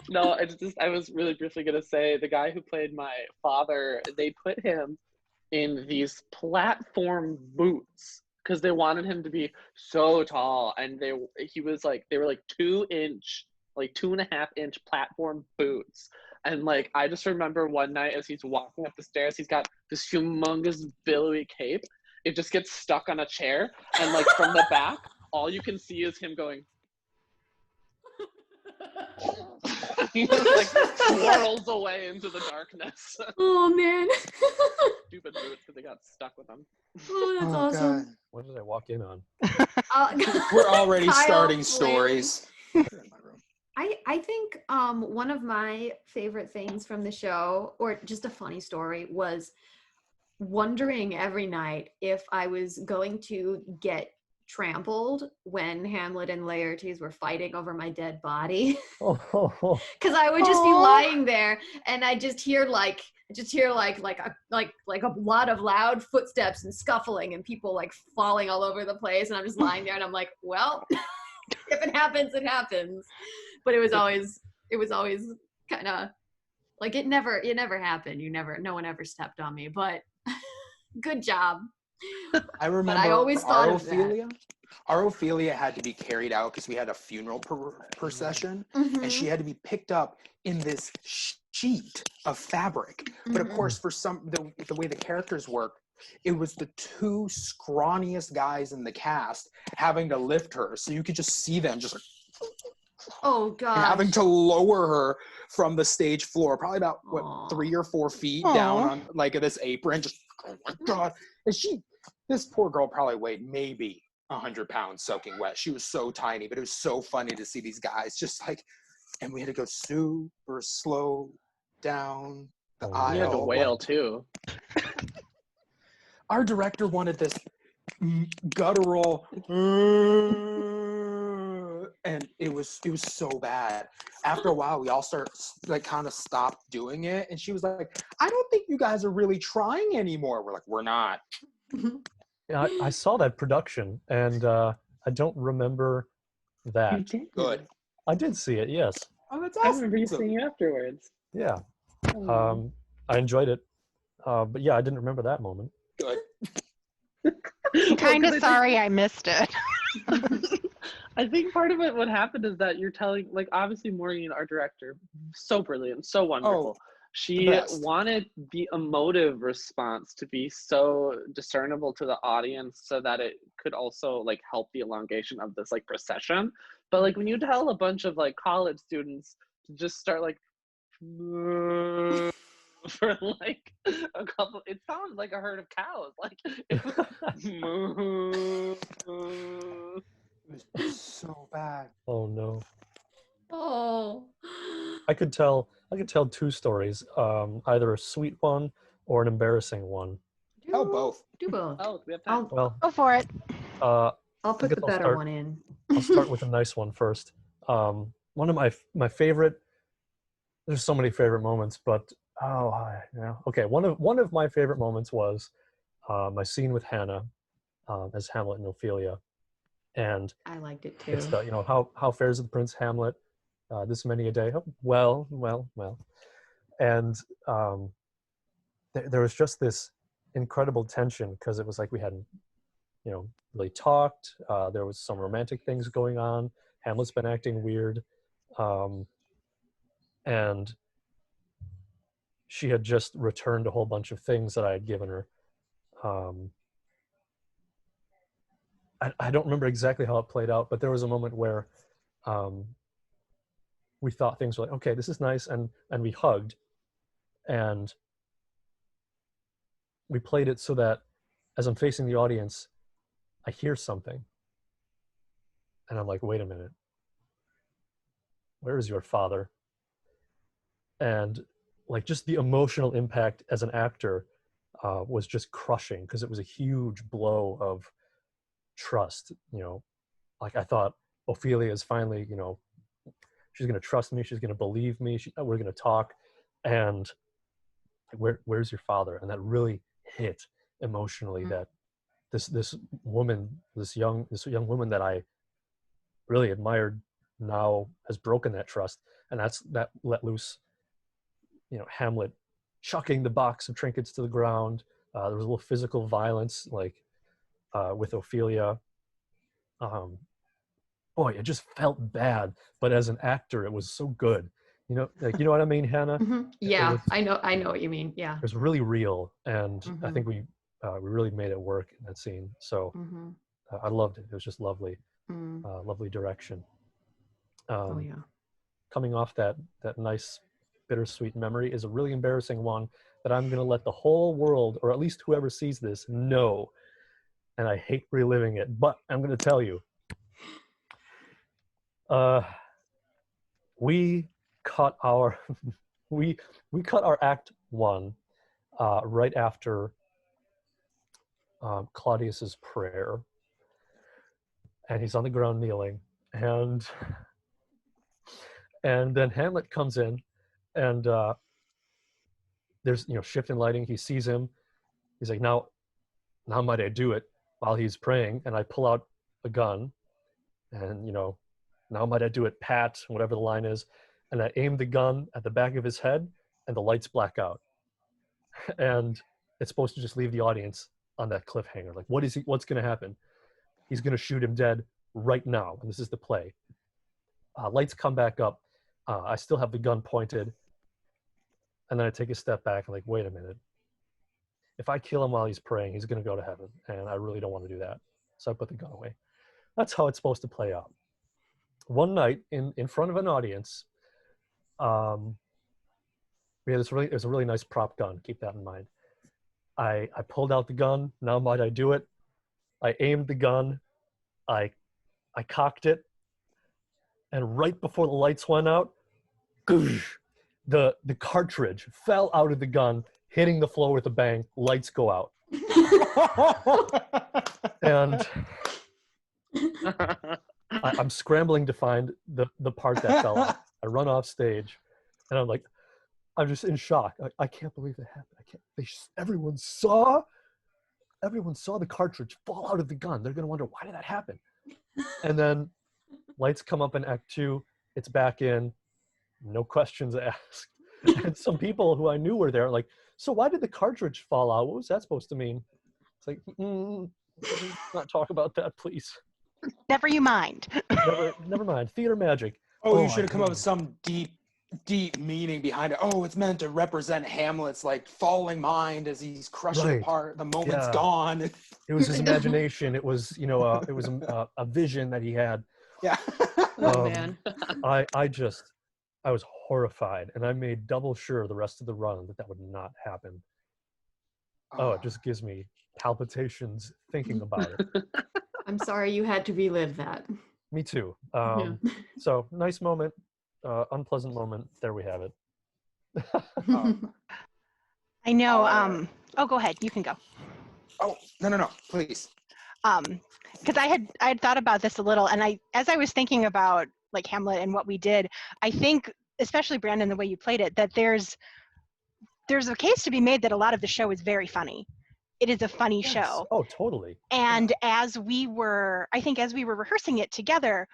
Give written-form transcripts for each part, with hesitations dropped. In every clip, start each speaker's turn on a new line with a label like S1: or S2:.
S1: No, it's just I was really briefly gonna say the guy who played my father, they put him in these platform boots because they wanted him to be so tall, and they were like 2 inch, like 2.5 inch platform boots. And like I just remember one night as he's walking up the stairs, he's got this humongous billowy cape. It just gets stuck on a chair, and like from the back, all you can see is him going. He just like swirls away into the darkness.
S2: Oh man.
S1: Stupid boots because they got stuck with them.
S2: Oh, that's awesome.
S3: God.
S4: What did I walk in on?
S3: We're already
S2: Kyle
S3: starting
S2: Flaherty.
S3: stories.
S2: I think one of my favorite things from the show, or just a funny story, was wondering every night if I was going to get trampled when Hamlet and Laertes were fighting over my dead body. Because I would just be lying there and I just hear like a lot of loud footsteps and scuffling and people like falling all over the place, and I'm just lying there and I'm like, well, if it happens, it happens. But it was always kind of like it never happened. No one ever stepped on me, but good job.
S3: I remember
S2: But I always thought of
S3: Ophelia. Our Ophelia had to be carried out because we had a funeral procession, and she had to be picked up in this sheet of fabric. But of course, for the way the characters work, it was the two scrawniest guys in the cast having to lift her, so you could just see them just like,
S2: oh god,
S3: having to lower her from the stage floor, probably about 3 or 4 feet down on like this apron. Just oh my god, and this poor girl probably weighed maybe 100 pounds soaking wet. She was so tiny, but it was so funny to see these guys just like, and we had to go super slow down the aisle.
S1: You had to wail too.
S3: Our director wanted this guttural, and it was so bad. After a while, we all kind of stopped doing it, and she was like, "I don't think you guys are really trying anymore." We're like, "We're not."
S4: Yeah, I saw that production, and I don't remember that.
S3: Good.
S4: I did see it, yes.
S3: Oh, that's
S1: I
S3: awesome.
S1: remember you seeing it afterwards.
S4: Yeah. I enjoyed it. But yeah, I didn't remember that moment.
S3: Good.
S5: I'm kind of sorry I missed it.
S1: I think part of it, what happened is that you're telling, like, obviously Maureen, our director, so brilliant, so wonderful. She wanted the emotive response to be so discernible to the audience so that it could also, like, help the elongation of this, like, procession. But, like, when you tell a bunch of, like, college students to just start, like, for, like, a couple, it sounded like a herd of cows. Like, it
S3: was so bad.
S4: Oh, no.
S2: Oh.
S4: I could tell 2 stories, either a sweet one or an embarrassing one.
S3: Both.
S2: Do both.
S1: Oh, we have time.
S4: Well,
S5: Go for it.
S2: I'll put the better one in.
S4: I'll start with a nice one first. One of my favorite. There's so many favorite moments, but okay. One of my favorite moments was my scene with Hannah as Hamlet and Ophelia, and
S2: I liked it too.
S4: it's the how fares the Prince Hamlet, this many a day. Oh, well, and there was just this incredible tension because it was like we hadn't really talked. There was some romantic things going on. Hamlet's been acting weird, and she had just returned a whole bunch of things that I had given her. I don't remember exactly how it played out, but there was a moment where we thought things were like, okay, this is nice, and we hugged, and we played it so that as I'm facing the audience, I hear something, and I'm like, wait a minute, where is your father? And like just the emotional impact as an actor was just crushing because it was a huge blow of trust. Like I thought Ophelia is finally, she's going to trust me. She's going to believe me. We're going to talk. And where's your father? And that really hit emotionally that this young woman that I really admired now has broken that trust. and that let loose, Hamlet chucking the box of trinkets to the ground. There was a little physical violence, like with Ophelia. Boy, it just felt bad, but as an actor, it was so good. You know what I mean, Hannah?
S2: Yeah, I know what you mean. Yeah.
S4: It was really real, and I think we really made it work in that scene. So I loved it. It was just lovely, lovely direction.
S2: Oh yeah.
S4: Coming off that nice bittersweet memory is a really embarrassing one that I'm going to let the whole world, or at least whoever sees this, know. And I hate reliving it, but I'm going to tell you. We cut our we cut our act 1 right after Claudius's prayer, and he's on the ground kneeling, and then Hamlet comes in, and there's shift in lighting. He sees him. He's like, now might I do it, while he's praying, and I pull out a gun, and now might I do it, Pat, whatever the line is, and I aim the gun at the back of his head, and the lights black out, and it's supposed to just leave the audience on that cliffhanger. Like, what's going to happen? He's going to shoot him dead right now, and this is the play. Lights come back up. I still have the gun pointed, and then I take a step back and like, wait a minute. If I kill him while he's praying, he's going to go to heaven, and I really don't want to do that. So I put the gun away. That's how it's supposed to play out. One night in front of an audience, it was a really nice prop gun. Keep that in mind. I pulled out the gun. Now might I do it? I aimed the gun. I cocked it, and right before the lights went out, the cartridge fell out of the gun, hitting the floor with a bang. Lights go out, and I'm scrambling to find the part that fell out. I run off stage, and I'm just in shock. I can't believe that happened. Everyone saw the cartridge fall out of the gun. They're gonna wonder, why did that happen? And then lights come up in Act 2. It's back in, no questions asked. And some people who I knew were there, like, so why did the cartridge fall out? What was that supposed to mean? It's like, let's not talk about that, please.
S5: Never you mind.
S4: Never mind. Theater magic.
S3: Oh, you should have come up with some deep meaning behind it. Oh, it's meant to represent Hamlet's like falling mind as he's crushing apart. The moment's gone.
S4: It was his imagination. It was, it was a vision that he had.
S3: Yeah.
S2: Oh man.
S4: I was horrified, and I made double sure the rest of the run that would not happen. Oh, it just gives me palpitations thinking about it.
S2: I'm sorry you had to relive that.
S4: Me too. So nice moment, unpleasant moment. There we have it.
S5: I know. Oh, go ahead. You can go.
S3: Oh, no, please.
S5: Because I had thought about this a little, and as I was thinking about like Hamlet and what we did, I think, especially Brandon, the way you played it, that there's a case to be made that a lot of the show is very funny. It is a funny show.
S4: Oh, totally.
S5: And as we were rehearsing it together,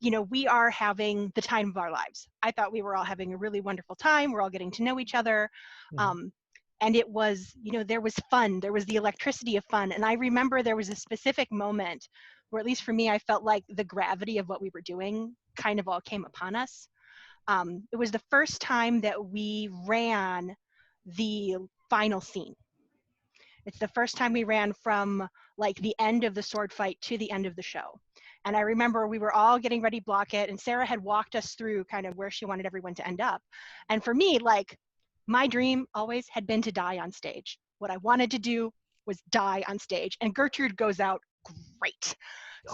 S5: we are having the time of our lives. I thought we were all having a really wonderful time. We're all getting to know each other. And it was, there was fun. There was the electricity of fun. And I remember there was a specific moment where, at least for me, I felt like the gravity of what we were doing kind of all came upon us. It was the first time that we ran the final scene. It's the first time we ran from like the end of the sword fight to the end of the show. And I remember we were all getting ready to block it, and Sarah had walked us through kind of where she wanted everyone to end up. And for me, like, my dream always had been to die on stage. What I wanted to do was die on stage, and Gertrude goes out great.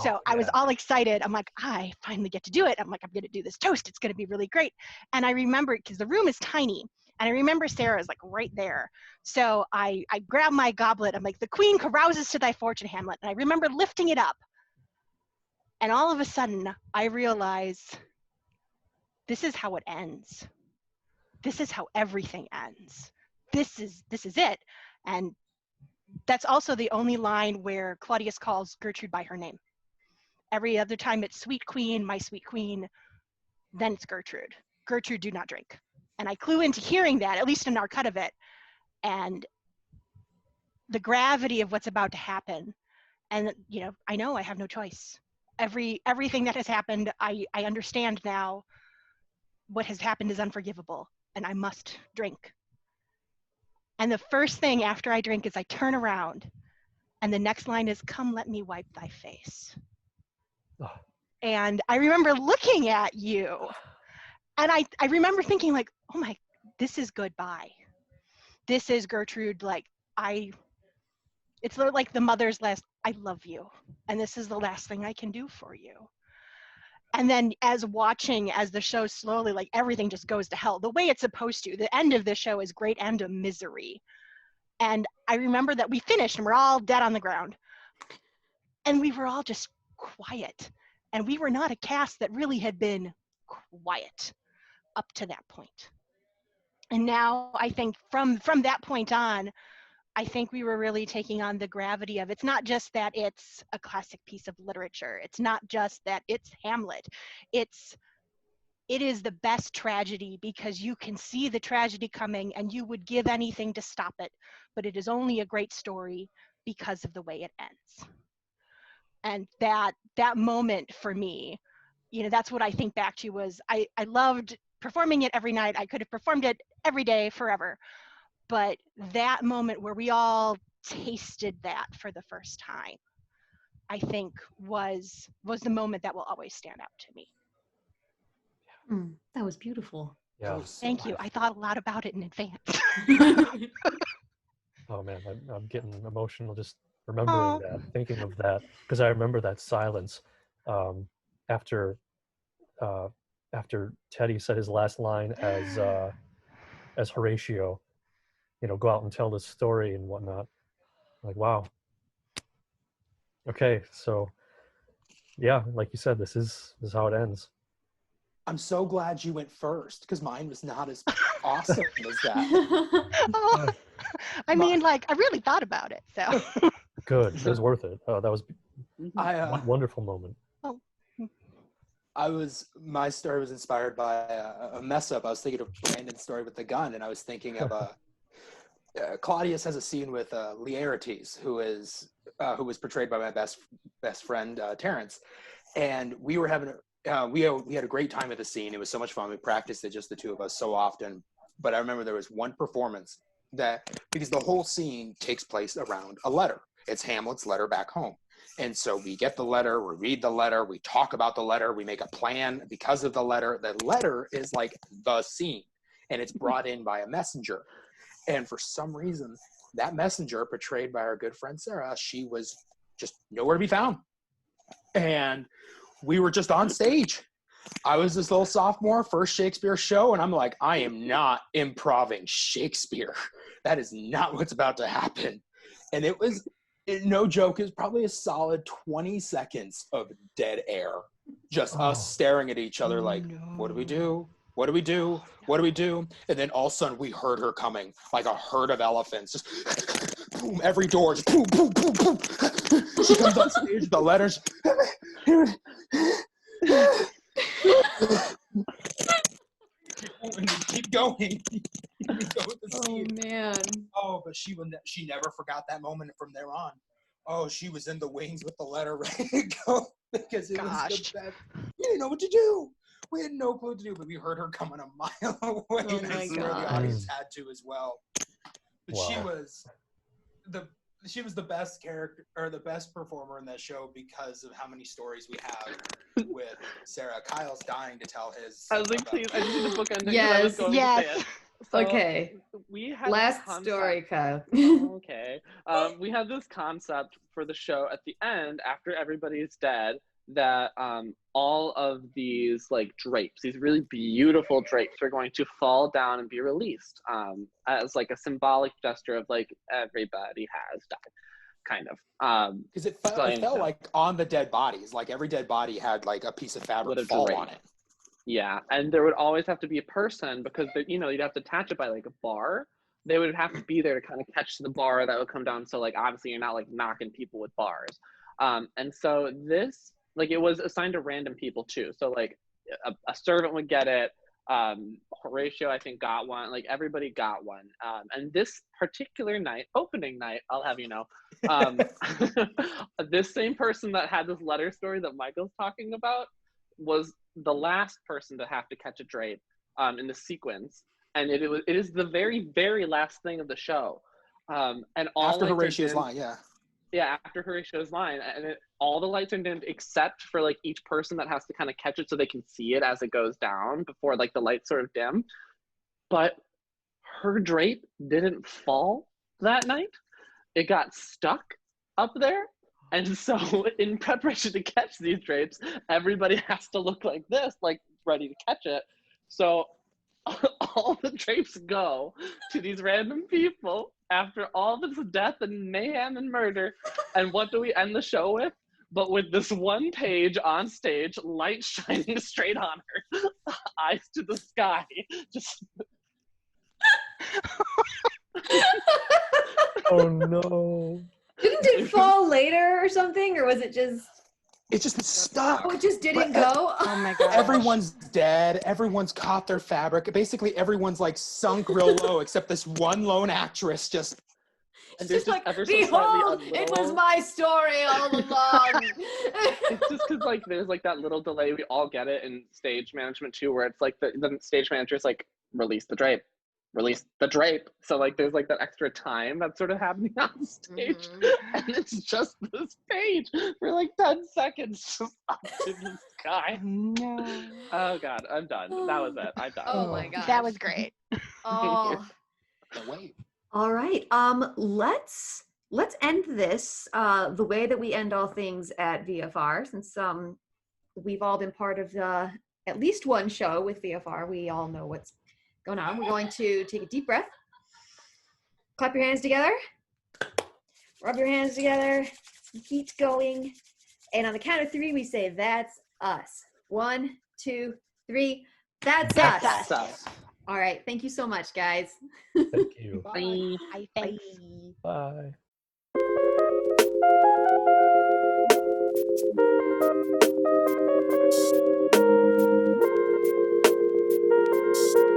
S5: So I was all excited. I'm like, I finally get to do it. I'm like, I'm going to do this toast. It's going to be really great. And I remember, because the room is tiny, and I remember Sarah is like right there. So I grab my goblet. I'm like, the queen carouses to thy fortune, Hamlet. And I remember lifting it up. And all of a sudden, I realize this is how it ends. This is how everything ends. This is it. And that's also the only line where Claudius calls Gertrude by her name. Every other time it's sweet queen, my sweet queen, then it's Gertrude. Gertrude, do not drink. And I clue into hearing that, at least in our cut of it, and the gravity of what's about to happen. And, I know I have no choice. Everything that has happened, I understand now what has happened is unforgivable, and I must drink. And the first thing after I drink is I turn around, and the next line is, "Come, let me wipe thy face."
S4: Oh.
S5: And I remember looking at you, and I remember thinking, like, oh my, this is goodbye. This is Gertrude, like, it's like the mother's last, I love you, and this is the last thing I can do for you. And then as the show slowly, like, everything just goes to hell, the way it's supposed to. The end of the show is great end of misery. And I remember that we finished and we're all dead on the ground. And we were all just quiet. And we were not a cast that really had been quiet up to that point. And now I think from that point on, I think we were really taking on the gravity of, it's not just that it's a classic piece of literature. It's not just that it's Hamlet. It is the best tragedy because you can see the tragedy coming and you would give anything to stop it. But it is only a great story because of the way it ends. And that moment for me, that's what I think back to was I loved performing it every night. I could have performed it every day forever. But that moment where we all tasted that for the first time, I think was the moment that will always stand out to me.
S2: That was beautiful.
S4: Yeah.
S5: Thank you. I thought a lot about it in advance.
S4: Oh man, I'm getting emotional just remembering that, thinking of that, because I remember that silence after Teddy said his last line as Horatio, go out and tell this story and whatnot. Like, wow. Okay, so yeah, like you said, this is how it ends.
S3: I'm so glad you went first because mine was not as awesome as that.
S5: I mean, like, I really thought about it, so.
S4: Good. It was worth it. That was
S3: a
S4: wonderful moment.
S3: My story was inspired by a mess up. I was thinking of Brandon's story with the gun, and I was thinking of Claudius has a scene with Laertes, who was portrayed by my best friend Terrence, and we were having we had a great time at the scene. It was so much fun. We practiced it, just the two of us, so often. But I remember there was one performance because the whole scene takes place around a letter. It's Hamlet's letter back home. And so we get the letter, we read the letter, we talk about the letter, we make a plan because of the letter. The letter is like the scene, and it's brought in by a messenger. And for some reason, that messenger, portrayed by our good friend Sarah, she was just nowhere to be found. And we were just on stage. I was this little sophomore, first Shakespeare show, and I'm like, I am not improving Shakespeare. That is not what's about to happen. And it was, no joke, it was probably a solid 20 seconds of dead air. Just us staring at each other like, what do we do? What do we do? What do we do? And then all of a sudden we heard her coming like a herd of elephants. Just boom, every door, just boom, boom, boom, boom. She comes on stage, the letters. And we keep going. We go with the scene.
S2: Man.
S3: Oh, but she never forgot that moment from there on. Oh, she was in the wings with the letter ready to go because it was the best. We didn't know what to do. We had no clue what to do, but we heard her coming a mile away, and I swear the audience had to as well. But she was the best character or the best performer in that show because of how many stories we have with Sarah. Kyle's dying to tell his.
S1: I was like, please, I just need the book ending.
S2: Yes.
S1: I was going to say it. So
S2: okay.
S1: We had
S2: last story, Kyle.
S1: Okay. We had this concept for the show at the end, after everybody's dead, that all of these like drapes, these really beautiful drapes, are going to fall down and be released as like a symbolic gesture of like everybody has died, kind of.
S3: Because it felt like on the dead bodies, like every dead body had like a piece of fabric fall on it.
S1: Yeah, and there would always have to be a person because you'd have to attach it by like a bar. They would have to be there to kind of catch the bar that would come down. So like obviously you're not like knocking people with bars. And so this, like, it was assigned to random people too. So like a servant would get it, Horatio, I think, got one. Like, everybody got one. And this particular night, opening night, I'll have you know, this same person that had this letter story that Michael's talking about was the last person to have to catch a drape in the sequence. And it is the very, very last thing of the show. And all
S3: After
S1: lights are
S3: Horatio's
S1: dimmed.
S3: line, yeah.
S1: Yeah, after Horatio's line, and all the lights are dimmed except for like each person that has to kind of catch it so they can see it as it goes down before like the lights sort of dim. But her drape didn't fall that night. It got stuck up there. And so in preparation to catch these drapes, everybody has to look like this, like ready to catch it. So all the drapes go to these random people after all this death and mayhem and murder. And what do we end the show with? But with this one page on stage, light shining straight on her, eyes to the sky, just.
S4: Oh no.
S2: Didn't it fall later or something, or was it just?
S3: It just stuck.
S2: Oh, it just didn't
S3: But,
S2: go.
S5: Oh my god.
S3: Everyone's dead. Everyone's caught their fabric. Basically, everyone's like sunk real low, except this one lone actress just.
S1: And
S2: It's just like,
S1: ever so slightly
S2: behold, it was
S1: little-
S2: my story all along.
S1: It's just because like there's like that little delay. We all get it in stage management too, where it's like the stage manager's like, release the drape. So like there's like that extra time that's sort of happening on stage. And it's just this page for like 10 seconds just up to the sky.
S5: No.
S1: Oh god, I'm done. That was it. I'm done.
S2: Oh my god.
S5: That was great.
S2: Oh.
S3: No, wait.
S2: All right. Let's end this the way that we end all things at VFR, since we've all been part of at least one show with VFR. We all know what's going on. We're going to take a deep breath, clap your hands together, rub your hands together, keep going, and on the count of 3 we say, that's us. 1, 2, 3. That's us.
S1: us.
S2: All right. Thank you so much, guys.
S4: Thank you.
S1: Bye.
S5: Bye. Thanks.
S4: Bye.
S2: Bye.